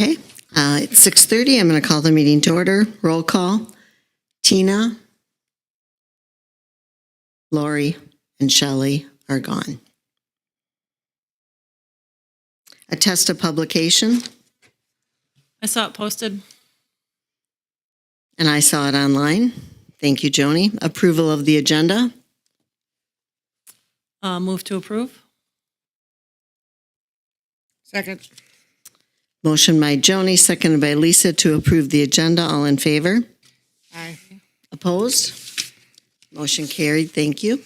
Okay, it's 6:30. I'm going to call the meeting to order. Roll call. Tina, Lori, and Shelley are gone. Attest of publication, I saw it posted. and I saw it online. Thank you, Joni. Approval of the agenda. Move to approve. Second. Motion by Joni, seconded by Lisa to approve the agenda. All in favor? Aye. Opposed? Motion carried. Thank you.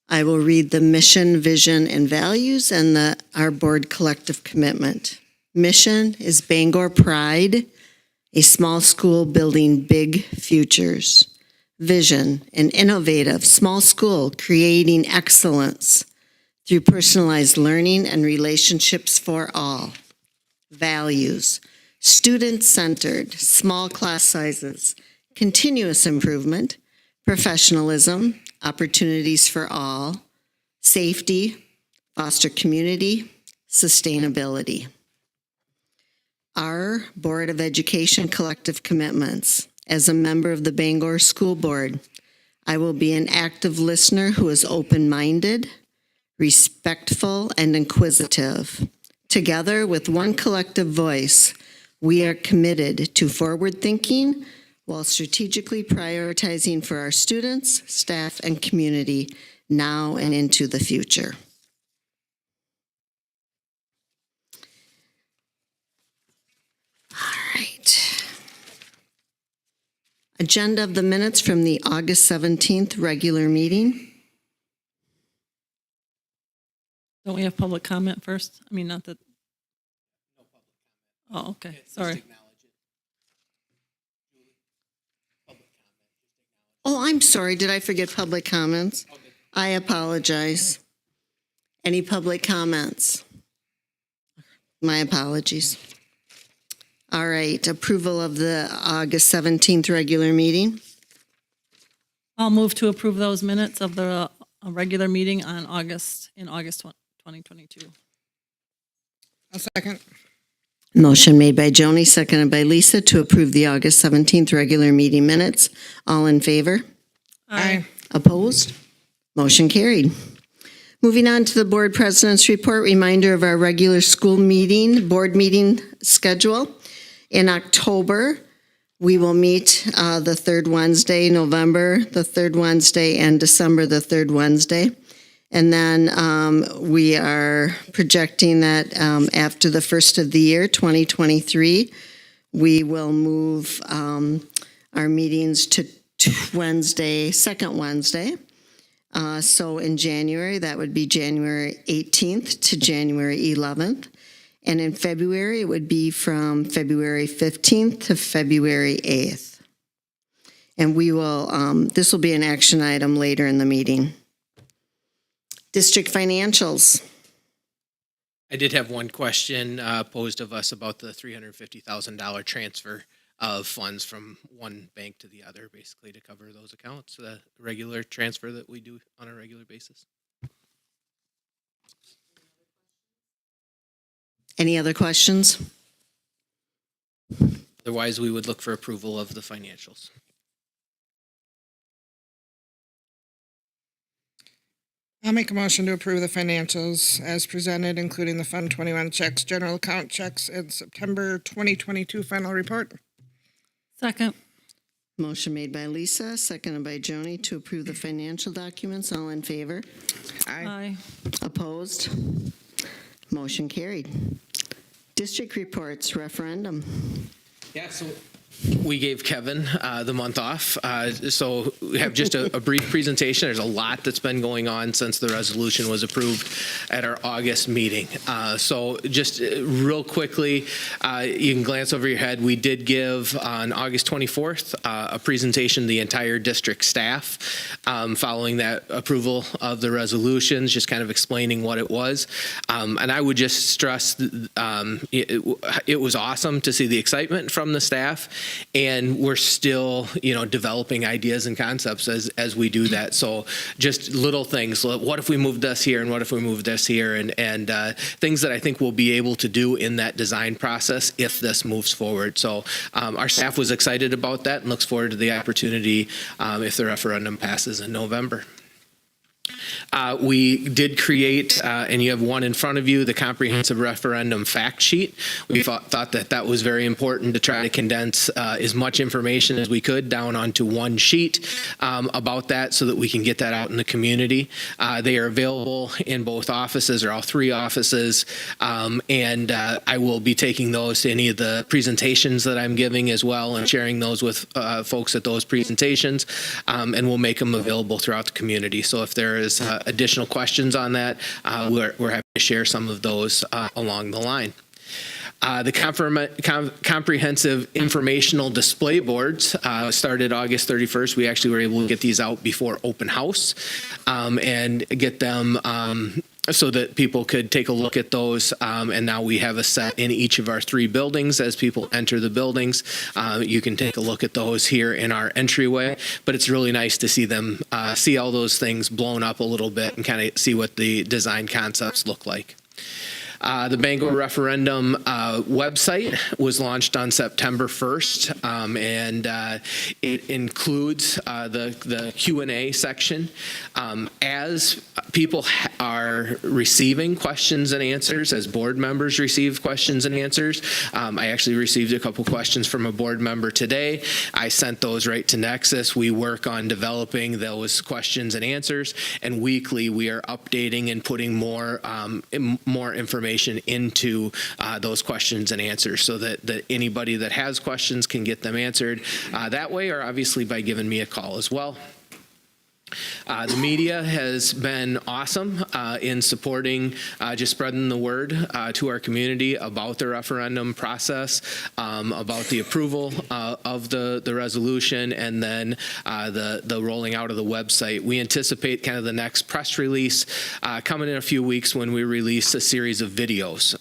I will read the mission, vision, and values and our board collective commitment. Mission is Bangor Pride, a small school building big futures. Vision, an innovative small school creating excellence through personalized learning and relationships for all. Values, student-centered, small class sizes, continuous improvement, professionalism, opportunities for all, safety, foster community, sustainability. Our Board of Education collective commitments. As a member of the Bangor School Board, I will be an active listener who is open-minded, respectful, and inquisitive. Together with one collective voice, we are committed to forward thinking while strategically prioritizing for our students, staff, and community now and into the future. All right. Agenda of the minutes from the August 17th regular meeting. Don't we have public comment first? I mean, not that. Oh, okay. Sorry. Oh, I'm sorry. Did I forget public comments? I apologize. Any public comments? My apologies. All right. Approval of the August 17th regular meeting. I'll move to approve those minutes of the regular meeting in August 2022. I'll second. Motion made by Joni, seconded by Lisa to approve the August 17th regular meeting minutes. All in favor? Aye. Opposed? Motion carried. Moving on to the board president's report, reminder of our regular school meeting, board meeting schedule. In October, we will meet the third Wednesday, November, the third Wednesday, and December, the third Wednesday. And then we are projecting that after the first of the year, 2023, we will move our meetings to Wednesday, second Wednesday. So in January, that would be January 18th to January 11th. And in February, it would be from February 15th to February 8th. And we will, this will be an action item later in the meeting. District financials. I did have one question posed of us about the $350,000 transfer of funds from one bank to the other, basically to cover those accounts, the regular transfer that we do on a regular basis. Any other questions? Otherwise, we would look for approval of the financials. I'll make a motion to approve the financials as presented, including the Fund 21 checks, general account checks, and September 2022 final report. Second. Motion made by Lisa, seconded by Joni to approve the financial documents. All in favor? Aye. Aye. Opposed? Motion carried. District reports, referendum. Yeah, so we gave Kevin the month off. So we have just a brief presentation. There's a lot that's been going on since the resolution was approved at our August meeting. So just real quickly, you can glance over your head. We did give on August 24th a presentation to the entire district staff following that approval of the resolutions, just kind of explaining what it was. And I would just stress it was awesome to see the excitement from the staff and we're still, developing ideas and concepts as we do that. So just little things. What if we moved this here, and what if we moved this here, and things that I think we'll be able to do in that design process if this moves forward. So our staff was excited about that and looks forward to the opportunity if the referendum passes in November. We did create, and you have one in front of you, the comprehensive referendum fact sheet. We thought that was very important to try to condense as much information as we could down onto one sheet about that so that we can get that out in the community. They are available in both offices, or all three offices, and I will be taking those to any of the presentations that I'm giving as well and sharing those with folks at those presentations, and we'll make them available throughout the community. So if there is additional questions on that, we're happy to share some of those along the line. The comprehensive informational display boards started August 31st. We actually were able to get these out before open house and get them so that people could take a look at those. And now we have a set in each of our 3 buildings. As people enter the buildings, you can take a look at those here in our entryway. But it's really nice to see them, see all those things blown up a little bit and kind of see what the design concepts look like. The Bangor referendum website was launched on September 1st, and it includes the Q&A section. As people are receiving questions and answers, as board members receive questions and answers, I actually received a couple questions from a board member today. I sent those right to Nexus. We work on developing those questions and answers, and weekly we are updating and putting more information into those questions and answers so that anybody that has questions can get them answered that way, or obviously by giving me a call as well. The media has been awesome in supporting, just spreading the word to our community about the referendum process, about the approval of the resolution, and then the rolling out of the website. We anticipate kind of the next press release coming in a few weeks when we release a series of videos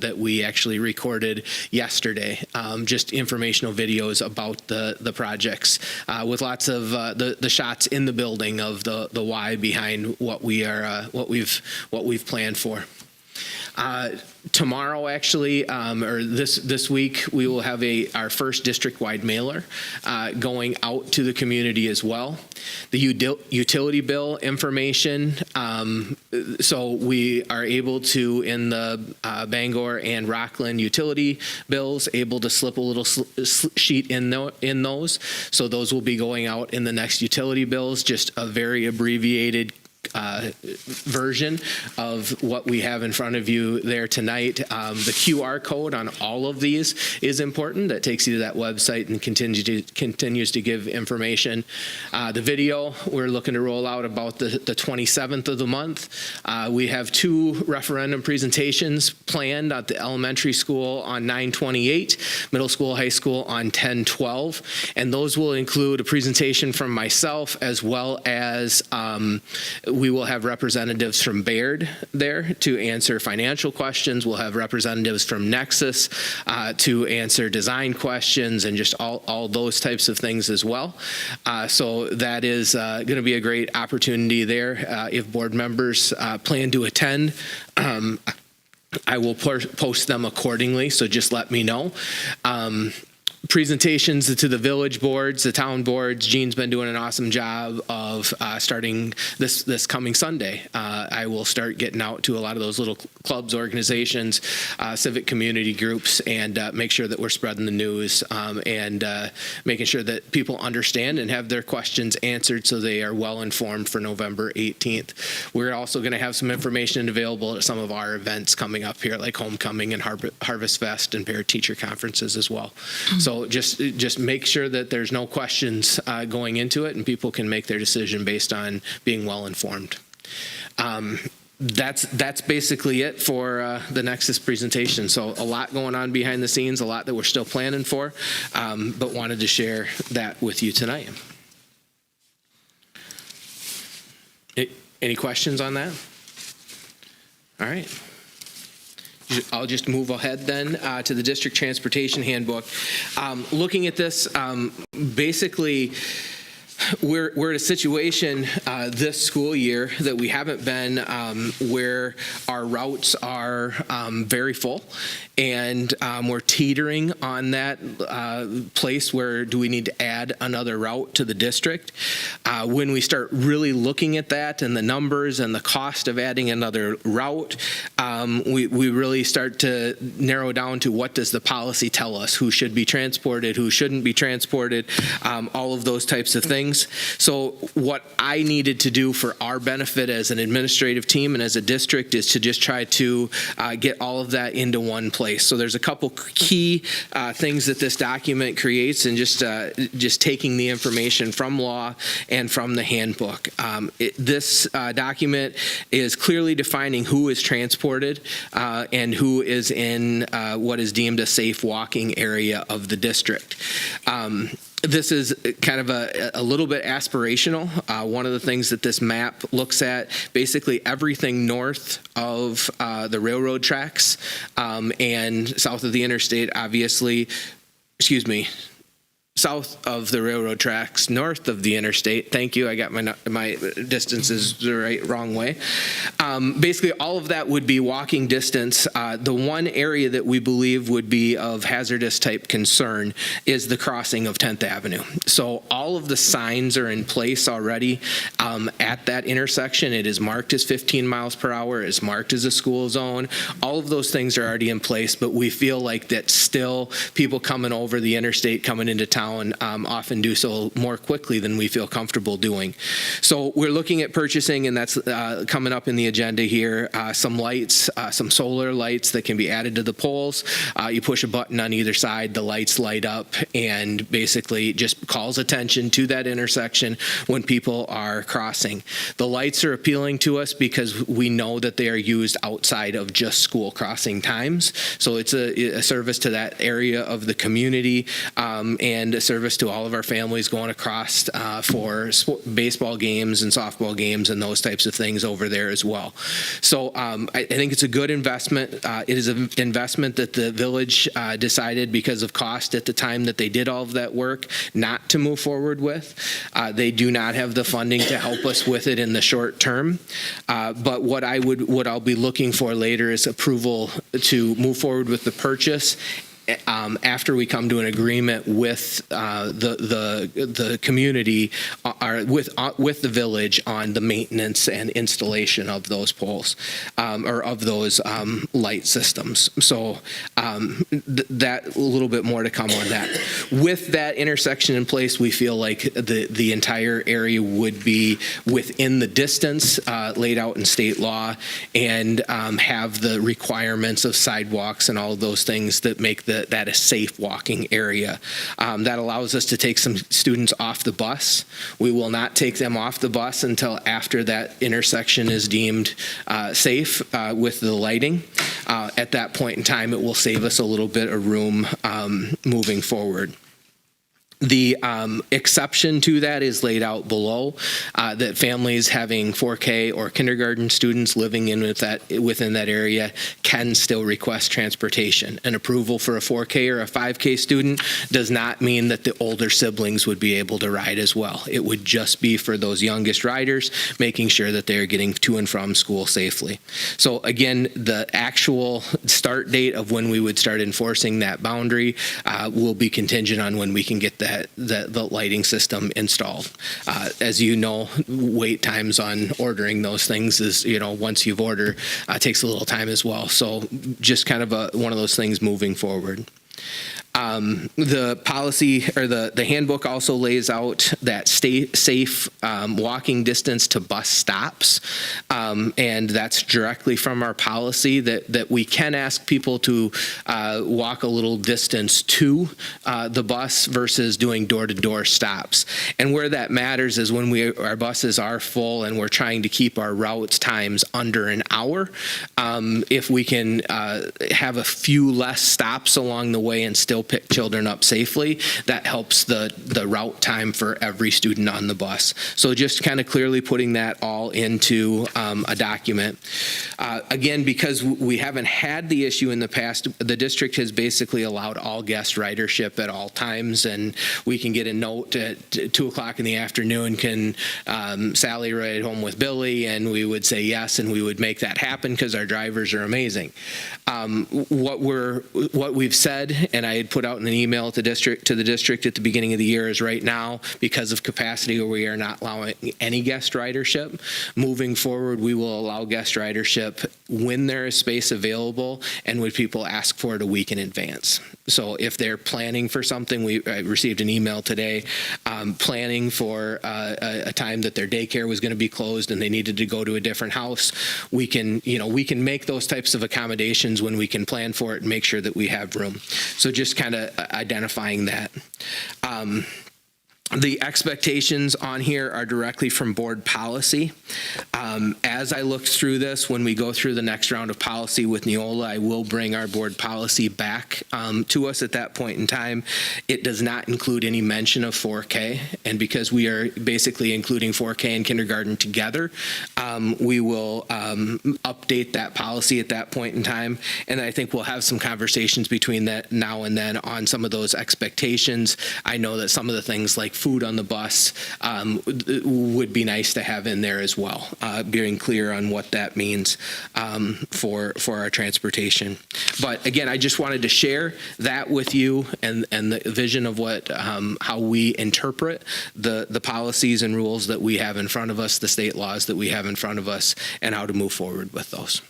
that we actually recorded yesterday, just informational videos about the projects with lots of the shots in the building of the why behind what we've planned for. Tomorrow, actually, or this week, we will have our first district-wide mailer going out to the community as well. The utility bill information, so we are able to, in the Bangor and Rockland utility bills, able to slip a little sheet in those. So those will be going out in the next utility bills, just a very abbreviated version of what we have in front of you there tonight. The QR code on all of these is important. That takes you to that website and continues to give information. The video we're looking to roll out about the 27th of the month. We have 2 referendum presentations planned at the elementary school on 9/28, middle school, high school on 10/12, and those will include a presentation from myself as well as we will have representatives from Baird there to answer financial questions. We'll have representatives from Nexus to answer design questions and just all those types of things as well. So that is going to be a great opportunity there. If board members plan to attend, I will post them accordingly, so just let me know. Presentations to the village boards, the town boards. Jean's been doing an awesome job of starting this coming Sunday. I will start getting out to a lot of those little clubs, organizations, civic community groups, and make sure that we're spreading the news and making sure that people understand and have their questions answered so they are well informed for November 18th. We're also going to have some information available at some of our events coming up here, like Homecoming and Harvest Fest and Parent Teacher Conferences as well. So just make sure that there's no questions going into it, and people can make their decision based on being well informed. That's basically it for the Nexus presentation. So a lot going on behind the scenes, a lot that we're still planning for, but wanted to share that with you tonight. Any questions on that? All right. I'll just move ahead then to the district transportation handbook. Looking at this, basically, we're in a situation this school year that we haven't been where our routes are very full, and we're teetering on that place where do we need to add another route to the district. When we start really looking at that and the numbers and the cost of adding another route, we really start to narrow down to what does the policy tell us, who should be transported, who shouldn't be transported, all of those types of things. So what I needed to do for our benefit as an administrative team and as a district is to just try to get all of that into one place. So there's a couple key things that this document creates, and just taking the information from law and from the handbook. This document is clearly defining who is transported and who is in what is deemed a safe walking area of the district. This is kind of a little bit aspirational. One of the things that this map looks at, basically everything north of the railroad tracks and south of the interstate, obviously, south of the railroad tracks, north of the interstate. Thank you. I got my distances the wrong way. Basically, all of that would be walking distance. The one area that we believe would be of hazardous type concern is the crossing of 10th Avenue. So all of the signs are in place already at that intersection. It is marked as 15 miles per hour. It's marked as a school zone. All of those things are already in place, but we feel like that still people coming over the interstate, coming into town, often do so more quickly than we feel comfortable doing. So we're looking at purchasing, and that's coming up in the agenda here, some lights, some solar lights that can be added to the poles. You push a button on either side, the lights light up, and basically just calls attention to that intersection when people are crossing. The lights are appealing to us because we know that they are used outside of just school crossing times. So it's a service to that area of the community, and a service to all of our families going across for baseball games and softball games and those types of things over there as well. So I think it's a good investment. It is an investment that the village decided because of cost at the time that they did all of that work not to move forward with. They do not have the funding to help us with it in the short term. But what I'll be looking for later is approval to move forward with the purchase after we come to an agreement with the community, or with the village on the maintenance and installation of those poles or of those light systems. So that a little bit more to come on that. With that intersection in place, we feel like the entire area would be within the distance laid out in state law, and have the requirements of sidewalks and all of those things that make that a safe walking area. That allows us to take some students off the bus. We will not take them off the bus until after that intersection is deemed safe with the lighting. At that point in time, it will save us a little bit of room moving forward. The exception to that is laid out below, that families having 4K or kindergarten students living within that area can still request transportation. An approval for a 4K or a 5K student does not mean that the older siblings would be able to ride as well. It would just be for those youngest riders, making sure that they are getting to and from school safely. So again, the actual start date of when we would start enforcing that boundary will be contingent on when we can get the lighting system installed. As you know, wait times on ordering those things is, once you've ordered, takes a little time as well. So just kind of one of those things moving forward. The policy or the handbook also lays out that safe walking distance to bus stops, and that's directly from our policy that we can ask people to walk a little distance to the bus versus doing door-to-door stops. And where that matters is when our buses are full and we're trying to keep our routes times under an hour. If we can have a few less stops along the way and still pick children up safely, that helps the route time for every student on the bus. So just kind of clearly putting that all into a document. Again, because we haven't had the issue in the past, the district has basically allowed all guest ridership at all times, and we can get a note at 2 o'clock in the afternoon, can Sally ride home with Billy? And we would say yes, and we would make that happen because our drivers are amazing. What we've said, and I had put out in an email to the district at the beginning of the year, is right now, because of capacity, we are not allowing any guest ridership. Moving forward, we will allow guest ridership when there is space available and when people ask for it a week in advance. So if they're planning for something, I received an email today planning for a time that their daycare was going to be closed and they needed to go to a different house. We can make those types of accommodations when we can plan for it and make sure that we have room. So just kind of identifying that. The expectations on here are directly from board policy. As I looked through this, when we go through the next round of policy with Neola, I will bring our board policy back to us at that point in time. It does not include any mention of 4K, and because we are basically including 4K and kindergarten together, we will update that policy at that point in time, and I think we'll have some conversations between that now and then on some of those expectations. I know that some of the things like food on the bus would be nice to have in there as well, being clear on what that means for our transportation. But again, I just wanted to share that with you and the vision of what how we interpret the policies and rules that we have in front of us, the state laws that we have in front of us, and how to move forward with those.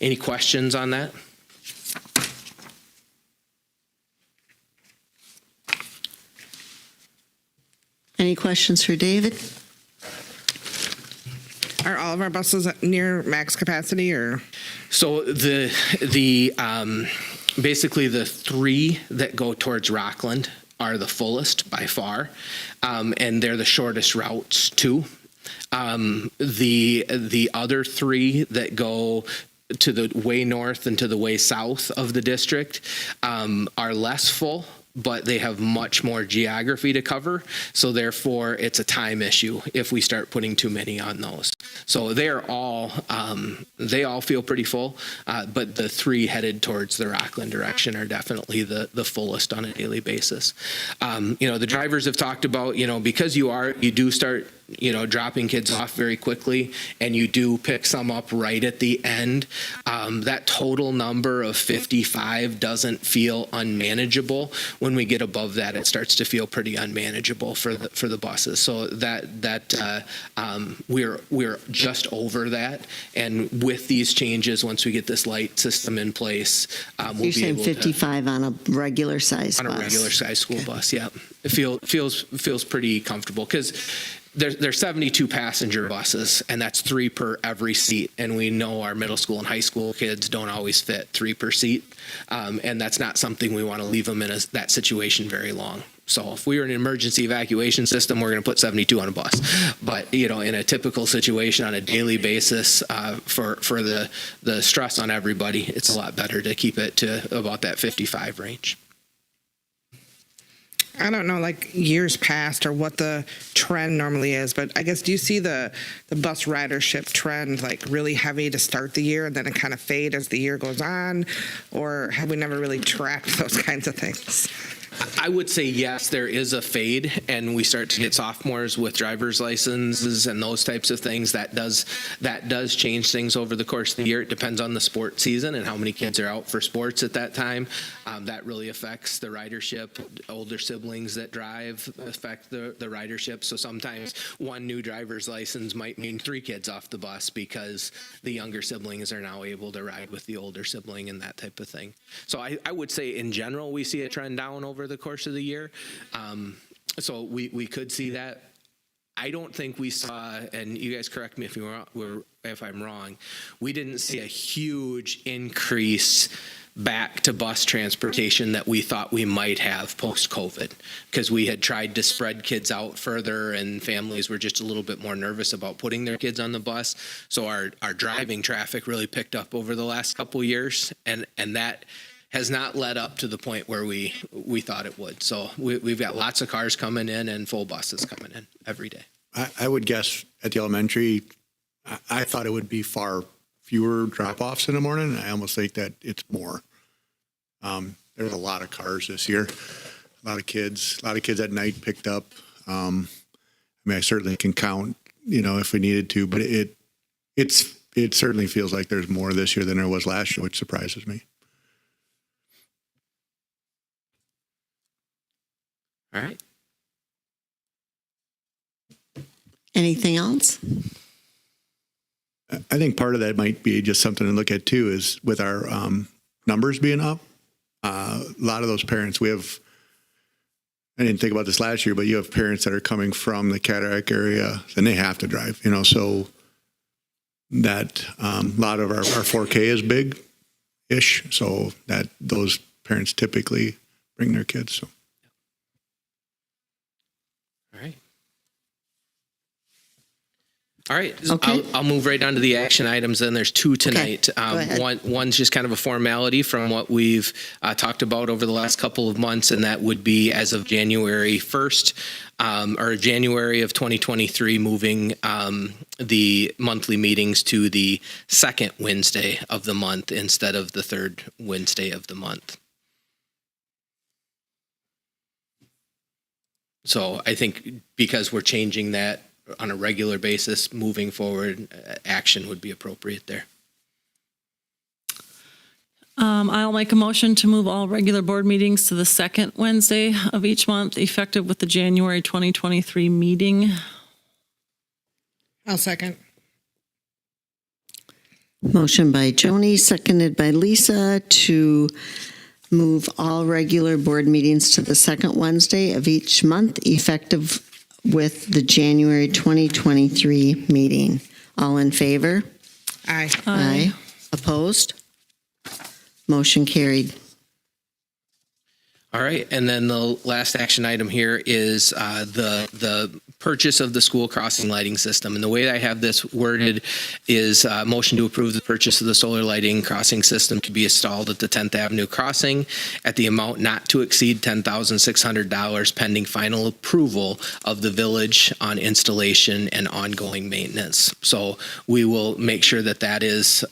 Any questions on that? Any questions for David? Are all of our buses near max capacity, or? So the basically the 3 that go towards Rockland are the fullest by far, and they're the shortest routes too. The other 3 that go to the way north and to the way south of the district are less full, but they have much more geography to cover. So therefore, it's a time issue if we start putting too many on those. So they all feel pretty full, but the 3 headed towards the Rockland direction are definitely the fullest on a daily basis. The drivers have talked about, because you do start dropping kids off very quickly, and you do pick some up right at the end. That total number of 55 doesn't feel unmanageable. When we get above that, it starts to feel pretty unmanageable for the buses. So we're just over that, and with these changes, once we get this light system in place, we'll You're be saying able 55 on a regular size on bus? a regular size school bus. Yeah, it feels pretty comfortable because there's 72 passenger buses, and that's 3 per every seat. And we know our middle school and high school kids don't always fit 3 per seat. And that's not something we want to leave them in that situation very long. So if we were in an emergency evacuation system, we're going to put 72 on a bus. But, in a typical situation on a daily basis, for the stress on everybody, it's a lot better to keep it to about that 55 range. I don't know, like years past or what the trend normally is, but I guess, do you see the bus ridership trend like really heavy to start the year and then it kind of fade as the year goes on? Or have we never really tracked those kinds of things? I would say yes, there is a fade, and we start to get sophomores with driver's licenses and those types of things. That does change things over the course of the year. It depends on the sport season and how many kids are out for sports at that time. That really affects the ridership. Older siblings that drive affect the ridership. So sometimes one new driver's license might mean 3 kids off the bus because the younger siblings are now able to ride with the older sibling and that type of thing. So I would say in general we see a trend down over the course of the year. So we could see that. I don't think we saw, and you guys correct me if I'm wrong, we didn't see a huge increase back to bus transportation that we thought we might have post-COVID, because we had tried to spread kids out further and families were just a little bit more nervous about putting their kids on the bus. So our driving traffic really picked up over the last couple of years, and that has not led up to the point where we thought it would. So we've got lots of cars coming in and full buses coming in every day. I would guess at the elementary, I thought it would be far fewer drop-offs in the morning. I almost think that it's more. There's a lot of cars this year, a lot of kids at night picked up. I mean, I certainly can count, if we needed to, but it certainly feels like there's more this year than there was last year, which surprises me. All right. Anything else? I think part of that might be just something to look at too, is with our numbers being up, a lot of those parents, I didn't think about this last year, but you have parents that are coming from the Cataract area and they have to drive, so that a lot of our 4K is big-ish, so that those parents typically bring their kids. So. All right. Okay. I'll move right on to the action items. Then there's two tonight. Go ahead. One's just kind of a formality from what we've talked about over the last couple of months, and that would be as of January 1st or January of 2023, moving the monthly meetings to the second Wednesday of the month instead of the third Wednesday of the month. So I think because we're changing that on a regular basis, moving forward, action would be appropriate there. I'll make a motion to move all regular board meetings to the second Wednesday of each month, effective with the January 2023 meeting. I'll second. Motion by Joni, seconded by Lisa, to move all regular board meetings to the second Wednesday of each month, effective with the January 2023 meeting. All in favor? Aye. Aye. Opposed? Motion carried. All right, and then the last action item here is the purchase of the school crossing lighting system. And the way I have this worded is motion to approve the purchase of the solar lighting crossing system to be installed at the 10th Avenue crossing at the amount not to exceed $10,600 pending final approval of the village on installation and ongoing maintenance. So we will make sure that that is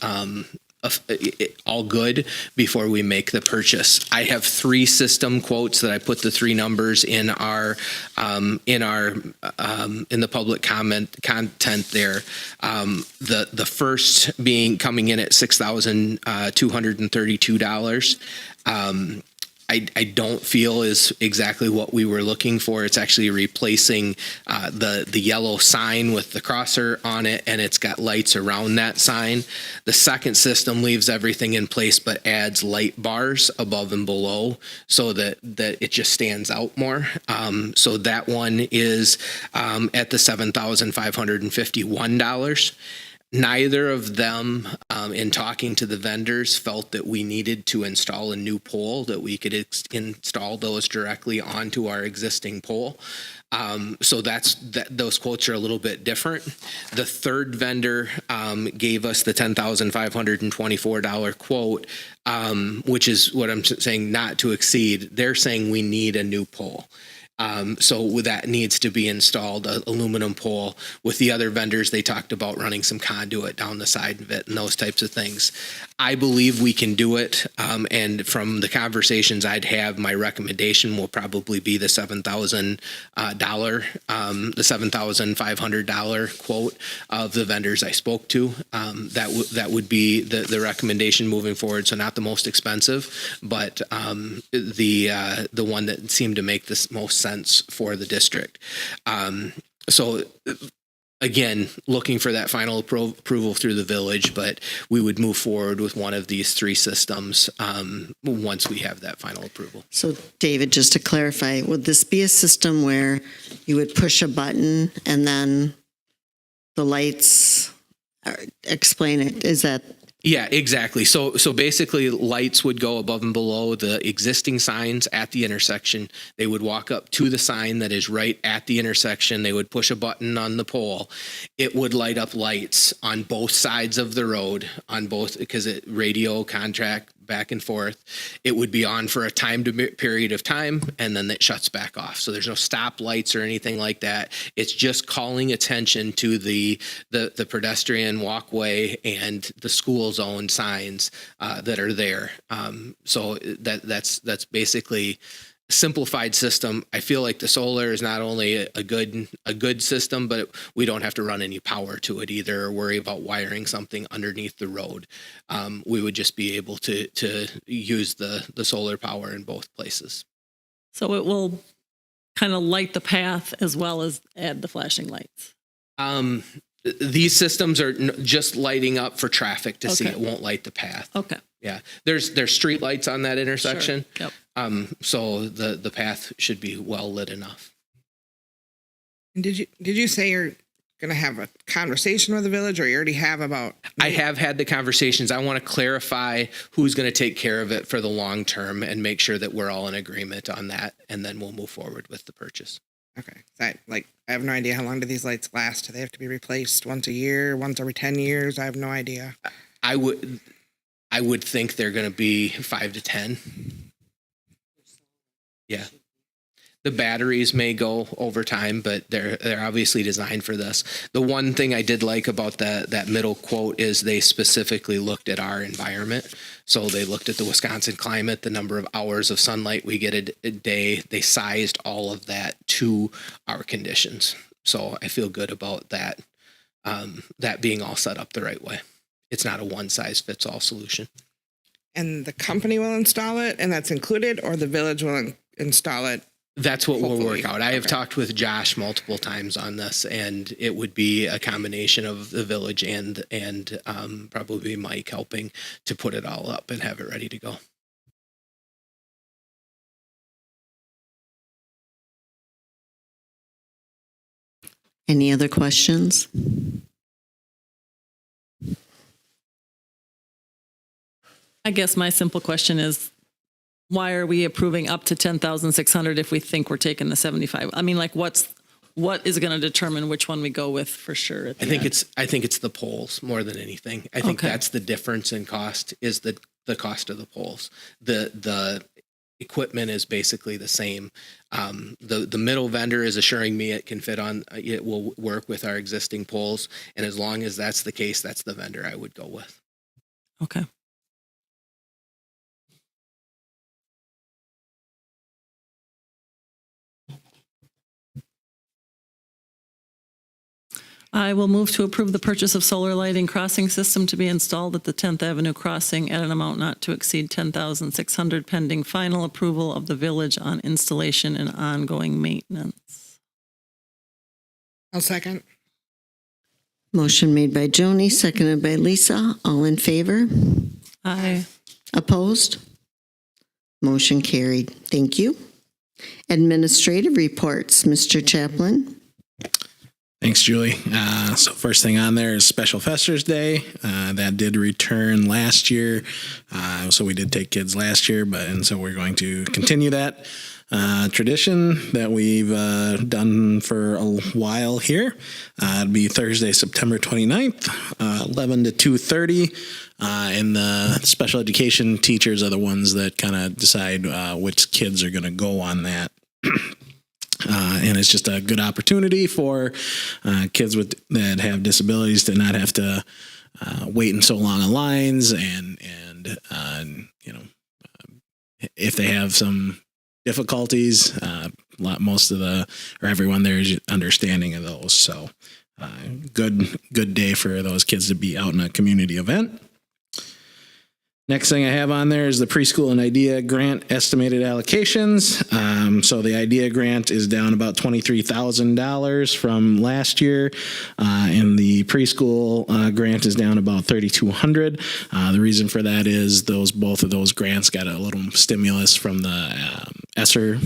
all good before we make the purchase. I have 3 system quotes that I put the 3 numbers in our in the public content there. The first being coming in at $6,232. I don't feel is exactly what we were looking for. It's actually replacing the yellow sign with the crosser on it, and it's got lights around that sign. The second system leaves everything in place but adds light bars above and below so that it just stands out more. So that one is at the $7,551. Neither of them, in talking to the vendors, felt that we needed to install a new pole, that we could install those directly onto our existing pole. So those quotes are a little bit different. The third vendor gave us the $10,524 quote, which is what I'm saying not to exceed. They're saying we need a new pole. So that needs to be installed, an aluminum pole. With the other vendors, they talked about running some conduit down the side of it and those types of things. I believe we can do it. And from the conversations I'd have, my recommendation will probably be the $7,000, the $7,500 quote of the vendors I spoke to. That would be the recommendation moving forward. So not the most expensive, but the one that seemed to make the most sense for the district. So again, looking for that final approval through the village, but we would move forward with one of these 3 systems once we have that final approval. So David, just to clarify, would this be a system where you would push a button and then the lights, explain it, is that? Yeah, exactly. So basically lights would go above and below the existing signs at the intersection. They would walk up to the sign that is right at the intersection. They would push a button on the pole. It would light up lights on both sides of the road, on both, because radio contract back and forth. It would be on for a timed period of time, and then it shuts back off. So there's no stop lights or anything like that. It's just calling attention to the pedestrian walkway and the school zone signs that are there. So that's basically simplified system. I feel like the solar is not only a good system, but we don't have to run any power to it either, or worry about wiring something underneath the road. We would just be able to use the solar power in both places. So it will kind of light the path as well as add the flashing lights. These systems are just lighting up for traffic to see. Okay. It won't light the path. Okay. Yeah, there's street lights on that intersection. Sure. Yep. So the path should be well lit enough. And did you say you're going to have a conversation with the village, or you already have about? I have had the conversations. I want to clarify who's going to take care of it for the long term and make sure that we're all in agreement on that, and then we'll move forward with the purchase. Okay. I have no idea how long do these lights last. Do they have to be replaced once a year, once every 10 years? I have no idea. I would think they're going to be 5 to 10. Yeah. The batteries may go over time, but they're obviously designed for this. The one thing I did like about that middle quote is they specifically looked at our environment. So they looked at the Wisconsin climate, the number of hours of sunlight we get a day. They sized all of that to our conditions. So I feel good about that, that being all set up the right way. It's not a one-size-fits-all solution. And the company will install it, and that's included, or the village will install it? That's what we'll work out. I have Okay. talked with Josh multiple times on this, and it would be a combination of the village and probably Mike helping to put it all up and have it ready to go. Any other questions? I guess my simple question is, why are we approving up to 10,600 if we think we're taking the 75? I mean, like, what is going to determine which one we go with for sure? At the end? I think it's the poles more than anything. I think Okay. that's the difference in cost is the cost of the poles. The equipment is basically the same. The middle vendor is assuring me it will work with our existing poles, and as long as that's the case, that's the vendor I would go with. Okay. I will move to approve the purchase of solar lighting crossing system to be installed at the 10th Avenue crossing at an amount not to exceed 10,600 pending final approval of the village on installation and ongoing maintenance. I'll second. Motion made by Joni, seconded by Lisa. All in favor? Aye. Opposed? Motion carried. Thank you. Administrative reports, Mr. Chaplin. Thanks, Julie. So first thing on there is Special Festers Day. That did return last year. So we did take kids last year, and so we're going to continue that tradition that we've done for a while here. It'll be Thursday, September 29th, 11 to 2:30. And the special education teachers are the ones that kind of decide which kids are going to go on that. And it's just a good opportunity for kids that have disabilities to not have to wait in so long in lines, and if they have some difficulties, everyone there is understanding of those. So good day for those kids to be out in a community event. Next thing I have on there is the preschool and IDEA grant estimated allocations. So the IDEA grant is down about $23,000 from last year, and the preschool grant is down about $3,200. The reason for that is both of those grants got a little stimulus from the ESSER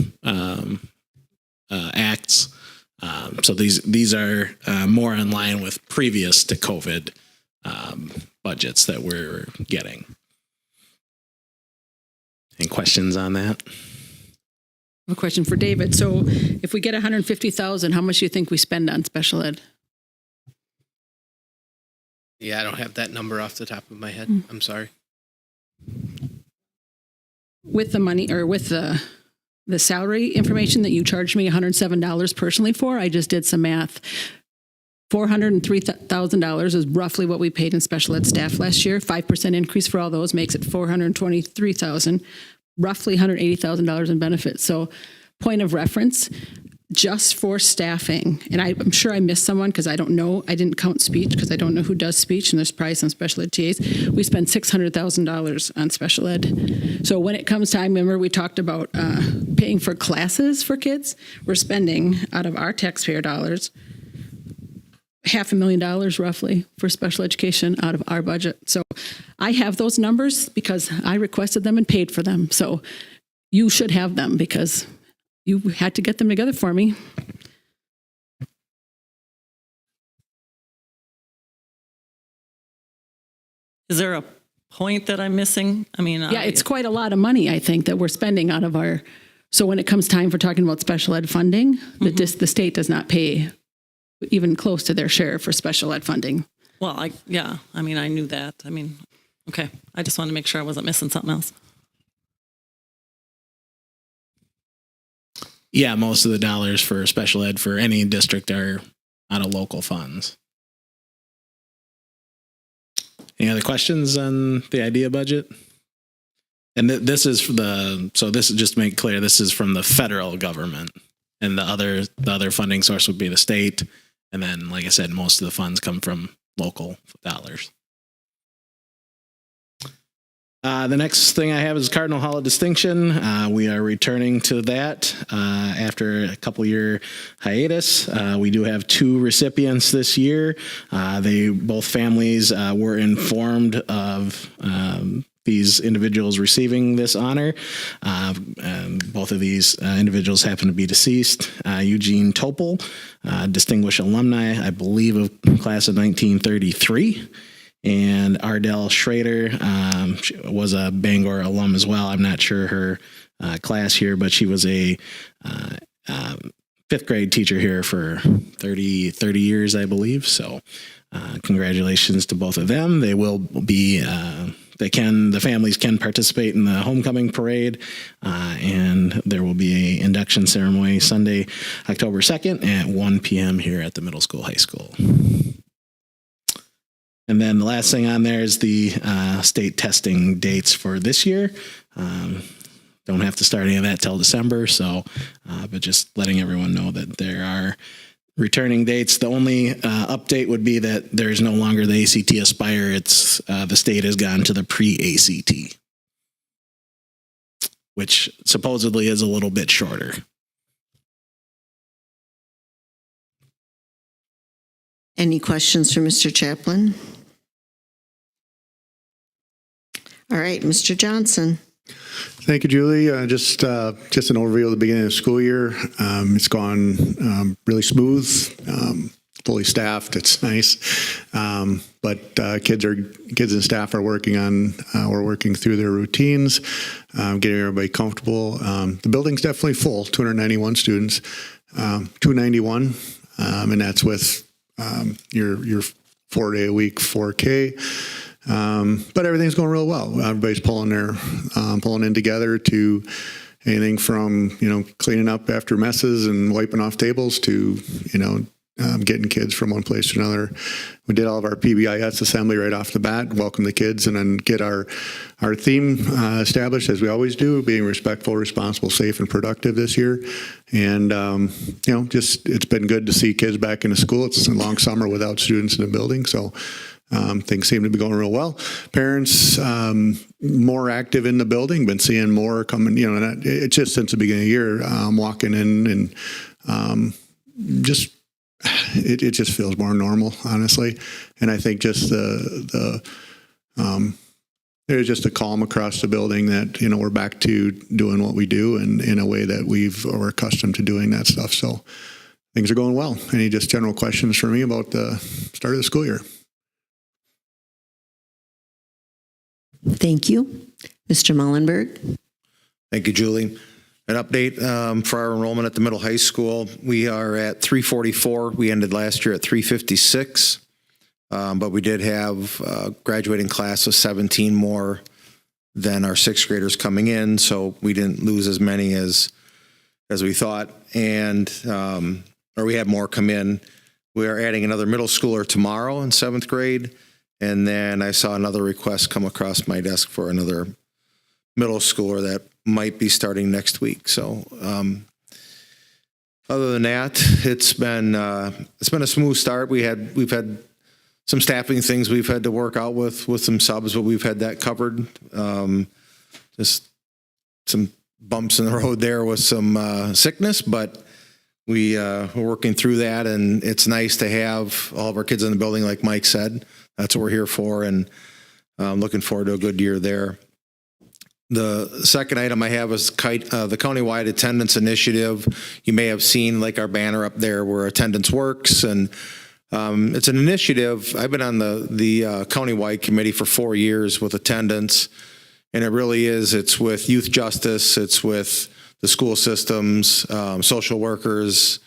acts. So these are more in line with previous to COVID budgets that we're getting. Any questions on that? I have a question for David. So if we get 150,000, how much do you think we spend on special ed? Yeah, I don't have that number off the top of my head. I'm sorry. with the money or with the salary information that you charged me $107 personally for, I just did some math. $403,000 is roughly what we paid in special ed staff last year. 5% increase for all those makes it $423,000, roughly $180,000 in benefits. So point of reference, just for staffing, and I'm sure I missed someone because I don't know, I didn't count speech because I don't know who does speech, and there's probably some special ed TAs. We spend $600,000 on special ed. So when it comes time, remember we talked about paying for classes for kids? We're spending out of our taxpayer dollars $500,000 roughly for special education out of our budget. So I have those numbers because I requested them and paid for them. So you should have them because you had to get them together for me. Is there a point that I'm missing? I mean, Yeah, it's quite a lot of money, I think, that we're spending out of our, so when it comes time for talking about special ed funding, the state does not pay even close to their share for special ed funding. well, I mean, I knew that. I mean, okay. I just wanted to make sure I wasn't missing something else. Yeah, most of the dollars for special ed for any district are out of local funds. Any other questions on the idea budget? And this is this is just to make clear, this is from the federal government, and the other funding source would be the state. And then, like I said, most of the funds come from local dollars. The next thing I have is Cardinal Hall of Distinction. We are returning to that after a couple-year hiatus. We do have 2 recipients this year. Both families were informed of these individuals receiving this honor. Both of these individuals happen to be deceased. Eugene Topol, distinguished alumni, I believe, of class of 1933. And Ardell Schrader she was a Bangor alum as well. I'm not sure her class here, but she was a 5th grade teacher here for 30 years, I believe. So congratulations to both of them. They will be, the families can participate in the homecoming parade, and there will be an induction ceremony Sunday, October 2nd at 1 p.m. here at the middle school, high school. And then the last thing on there is the state testing dates for this year. Don't have to start any of that till December. So, but just letting everyone know that there are returning dates. The only update would be that there's no longer the ACT Aspire. It's the state has gone to the pre-ACT, which supposedly is a little bit shorter. Any questions for Mr. Chaplin? All right, Mr. Johnson. Thank you, Julie. Just an overview of the beginning of the school year. It's gone really smooth, fully staffed. It's nice, but kids and staff are working through their routines, getting everybody comfortable. The building's definitely full. 291 students, 291, and that's with your 4-day a week 4K. But everything's going real well. Everybody's pulling in together to anything from, cleaning up after messes and wiping off tables to, getting kids from one place to another. We did all of our PBIS assembly right off the bat, welcome the kids, and then get our theme established as we always do, being respectful, responsible, safe, and productive this year. And, it's been good to see kids back into school. It's a long summer without students in the building. So, things seem to be going real well. Parents, more active in the building, been seeing more coming, and it's just since the beginning of the year, walking in and it just feels more normal, honestly. And I think just there's just a calm across the building that, we're back to doing what we do and in a way that we're accustomed to doing that stuff. So things are going well. Any just general questions for me about the start of the school year? Thank you. Mr. Mullenberg. Thank you, Julie. An update for our enrollment at the middle high school. We are at 344. We ended last year at 356, but we did have a graduating class of 17 more than our sixth graders coming in, so we didn't lose as many as we thought, and or we had more come in. We are adding another middle schooler tomorrow in 7th grade, and then I saw another request come across my desk for another middle schooler that might be starting next week. So other than that, it's been a smooth start. We've had some staffing things we've had to work out with some subs, but we've had that covered. Just some bumps in the road there with some sickness, but we're working through that, and it's nice to have all of our kids in the building, like Mike said. That's what we're here for, and I'm looking forward to a good year there. The second item I have is the countywide attendance initiative. You may have seen like our banner up there where attendance works, and it's an initiative. I've been on the countywide committee for 4 years with attendance, and it really is. It's with youth justice. It's with the school systems, social workers,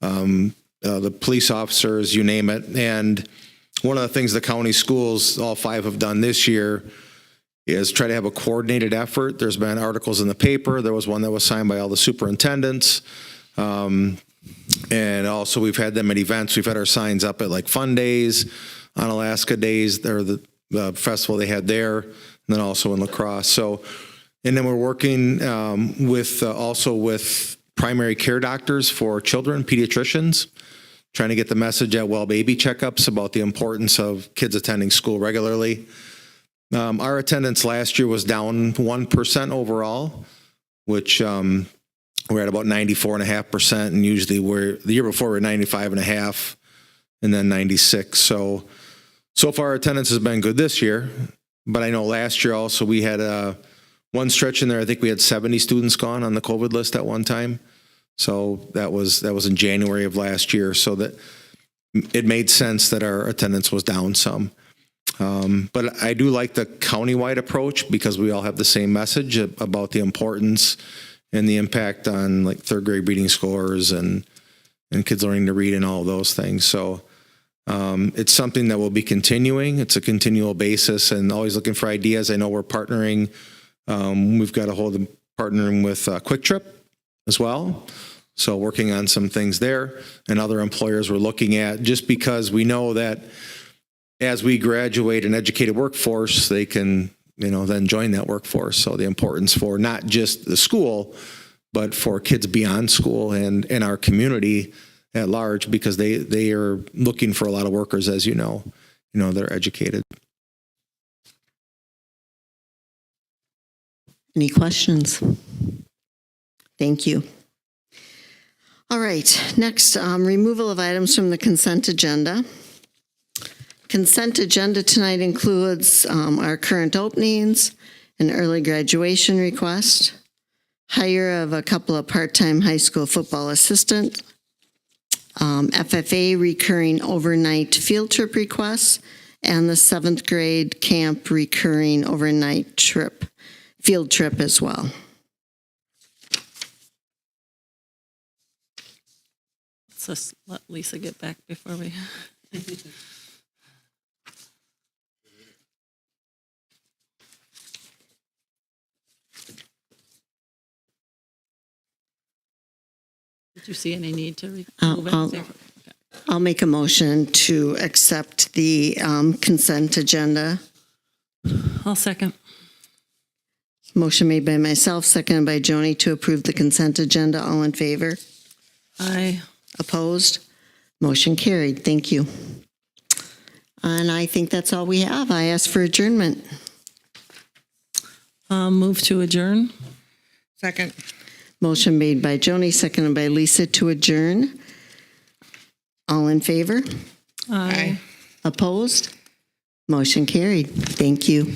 the police officers, you name it. And one of the things the county schools, all 5 have done this year, is try to have a coordinated effort. There's been articles in the paper. There was one that was signed by all the superintendents. And also we've had them at events. We've had our signs up at like Fun Days, on Alaska Days, or the festival they had there, and then also in La Crosse. So, and then we're working also with primary care doctors for children, pediatricians, trying to get the message at well baby checkups about the importance of kids attending school regularly. Our attendance last year was down 1% overall, which we're at about 94.5%, and usually the year before we're 95.5%, and then 96. So far attendance has been good this year, but I know last year also we had one stretch in there. I think we had 70 students gone on the COVID list at one time. So that was in January of last year. So that it made sense that our attendance was down some. But I do like the countywide approach because we all have the same message about the importance and the impact on like 3rd grade reading scores and kids learning to read and all of those things. So it's something that will be continuing. It's a continual basis and always looking for ideas. I know we're partnering. We've got a hold of partnering with Quick Trip as well. So working on some things there, and other employers we're looking at, just because we know that as we graduate an educated workforce, they can, then join that workforce. So the importance for not just the school, but for kids beyond school and in our community at large, because they are looking for a lot of workers, as you know, they're educated. Any questions? Thank you. All right, next, removal of items from the consent agenda. Consent agenda tonight includes our current openings, an early graduation request, hire of a couple of part-time high school football assistant, FFA recurring overnight field trip requests, and the 7th grade camp recurring overnight field trip as well. Let's just let Lisa get back before we... Did you see any need to remove it? I'll make a motion to accept the consent agenda. I'll second. Motion made by myself, seconded by Joni to approve the consent agenda. All in favor? Aye. Opposed? Motion carried. Thank you. And I think that's all we have. I ask for adjournment. Move to adjourn. Second. Motion made by Joni, seconded by Lisa to adjourn. All in favor? Aye. Opposed? Motion carried. Thank you.